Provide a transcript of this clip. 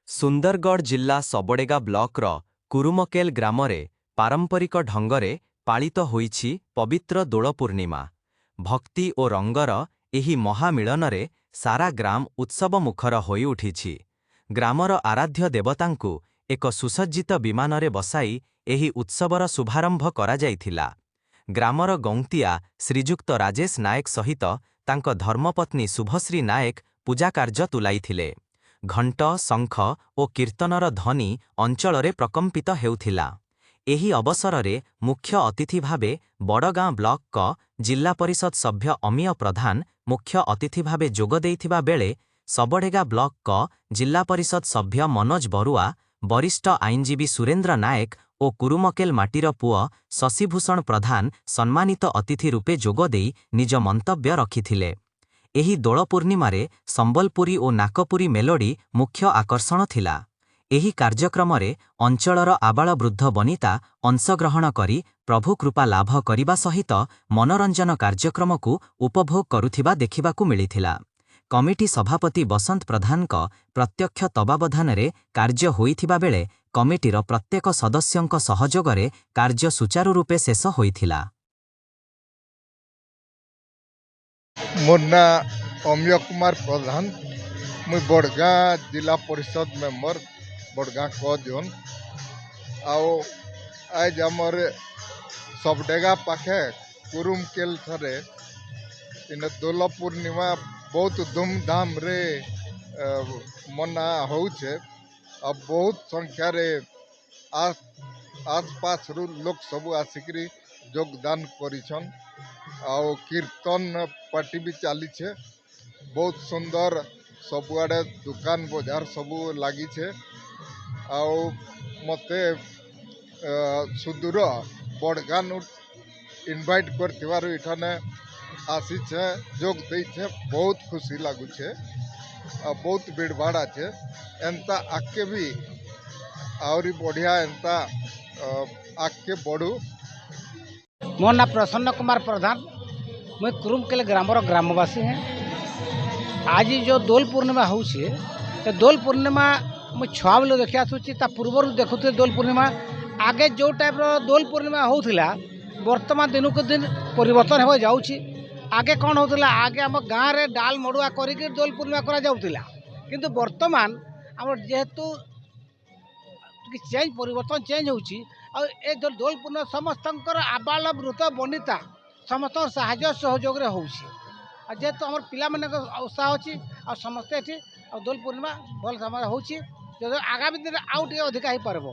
ସୁନ୍ଦରଗଡ଼ ଜିଲ୍ଲା ସବଡ଼େଗା ବ୍ଲକର କୁରୁମକେଲ ଗ୍ରାମରେ ପାରମ୍ପରିକ ଢଙ୍ଗରେ ପାଳିତ ହୋଇଛି ପବିତ୍ର ଦୋଳ ପୂର୍ଣ୍ଣିମା। ଭକ୍ତି ଓ ରଙ୍ଗର ଏହି ମହାମିଳନରେ ସାରା ଗ୍ରାମ ଉତ୍ସବମୁଖର ହୋଇଉଠିଛି। ଗ୍ରାମର ଆରାଧ୍ୟ ଦେବତାଙ୍କୁ ଏକ ସୁସଜ୍ଜିତ ବିମାନରେ ବସାଇ ଏହି ଉତ୍ସବର ଶୁଭାରମ୍ଭ କରାଯାଇଥିଲା। ଗ୍ରାମର ଗୌନ୍ତିଆ ଶ୍ରୀଯୁକ୍ତ ରାଜେଶ ନାୟକ ସହିତ ତାଙ୍କ ଧର୍ମପତ୍ନୀ ଶୁଭଶ୍ରୀ ନାୟକ ପୂଜାକାର୍ଯ୍ୟ ତୁଲାଇଥିଲେ। ଘଣ୍ଟ, ଶଙ୍ଖ ଓ କୀର୍ତ୍ତନର ଧ୍ୱନି ଅଞ୍ଚଳରେ ପ୍ରକମ୍ପିତ ହେଉଥିଲା। ଏହି ଅବସରରେ ମୁଖ୍ୟ ଅତିଥି ଭାବେ ବଡ଼ଗାଁ ବ୍ଲକଙ୍କ ଜିଲ୍ଲା ପରିଷଦ ସଭ୍ୟ ଅମିୟ ପ୍ରଧାନ ମୁଖ୍ୟ ଅତିଥି ଭାବେ ଯୋଗ ଦେଇଥିବା ବେଳେ ସବଡ଼େଗା ବ୍ଲକଙ୍କ ଜିଲ୍ଲା ପରିଷଦ ସଭ୍ୟ ମନୋଜ ବରୁଆ, ବରିଷ୍ଠ ଆଇନଜୀବୀ ସୁରେନ୍ଦ୍ର ନାୟକ ଓ କୁରୁମକେଲ ମାଟିର ପୁଅ ଶଶିଭୂଷଣ ପ୍ରଧାନ ସମ୍ମାନିତ ଅତିଥି ରୂପେ ଯୋଗଦେଇ ନିଜ ମନ୍ତବ୍ୟ ରଖିଥିଲେ। ଏହି ଦୋଳ ପୂର୍ଣ୍ଣିମାରେ ସମ୍ବଲପୁରୀ ଓ ନାକପୁରୀ ମେଲୋଡି ମୁଖ୍ୟ ଆକର୍ଷଣ ଥିଲା। ଏହି କାର୍ଯ୍ୟକ୍ରମରେ ଅଞ୍ଚଳର ଆବାଳବୃଦ୍ଧ ବନିତା ଅଂଶଗ୍ରହଣ କରି ପ୍ରଭୁ କୃପା ଲାଭ କରିବା ସହିତ ମନୋରଞ୍ଜନ କାର୍ଯ୍ୟକ୍ରମକୁ ଉପଭୋଗ କରୁଥିବା ଦେଖିବାକୁ ମିଳିଥିଲା। କମିଟି ସଭାପତି ବସନ୍ତ ପ୍ରଧାନଙ୍କ ପ୍ରତ୍ୟକ୍ଷ ତତ୍ତ୍ୱାବଧାନରେ କାର୍ଯ୍ୟ ହୋଇଥିବା ବେଳେ କମିଟିର ପ୍ରତ୍ୟେକ ସଦସ୍ୟଙ୍କ ସହଯୋଗରେ କାର୍ଯ୍ୟ ସୁଚାରୁ ରୂପେ ଶେଷ ହୋଇଥିଲା। मोर ना अमिय कुमार प्रधान, मुई बड़गाँ जिला परिषद मेंबर बड़गाँ कजन आओ आज आमर सबडेगा पाखे कुरुमकेल थे इन दोल पूर्णिमा बहुत धूमधाम रे मना होउछे। अब बहुत संख्या रे आसपास रु लोग सब आसिक योगदान करिछन। आओ कीर्तन पार्टी भी चली छे, बहुत सुंदर सबुआड़े दुकान बजार सबू लगी छे। आओ मते सुदूर बड़गान इनवाइट कर इठाने आसी छे जोग दे छे, बहुत खुशी लगुचे। बहुत भीड़ भाड़ आछे, एंता आगे भी आहरी बढ़िया एंता आगे बढ़ू। मोर ना प्रसन्न कुमार प्रधान, मैं कुरुमकेल ग्रामर ग्रामवासी हैं। आज जो दोल पूर्णिमा होउछे, दोल पूर्णिमा मुझे छुआ बेलू देखी आसूची। पूर्वर देखुते दोल पूर्णिमा आगे जो टाइप दोल पूर्णिमा होउथिला वर्तमान दिन को दिन परिवर्तन हो जाउची। आगे कौन होउथिला, आगे आम गाँव रे डाल मड़ुआ करिके दोल पूर्णिमा करा जाउथिला, किंतु वर्तमान आम जेहेतु चेंज परिवर्तन चेंज होउची। ए दोल पूर्णिमा समस्तंकर आबाल वृद्ध बनिता समस्त साहाय्य सहयोग रे होउची। जेहेतु आम पिला माने उत्साह अच्छी आ समस्ते एठी दोल पूर्णिमा भल समय होउची। आगामी दिन आउ टिके अधिका ही पारबो।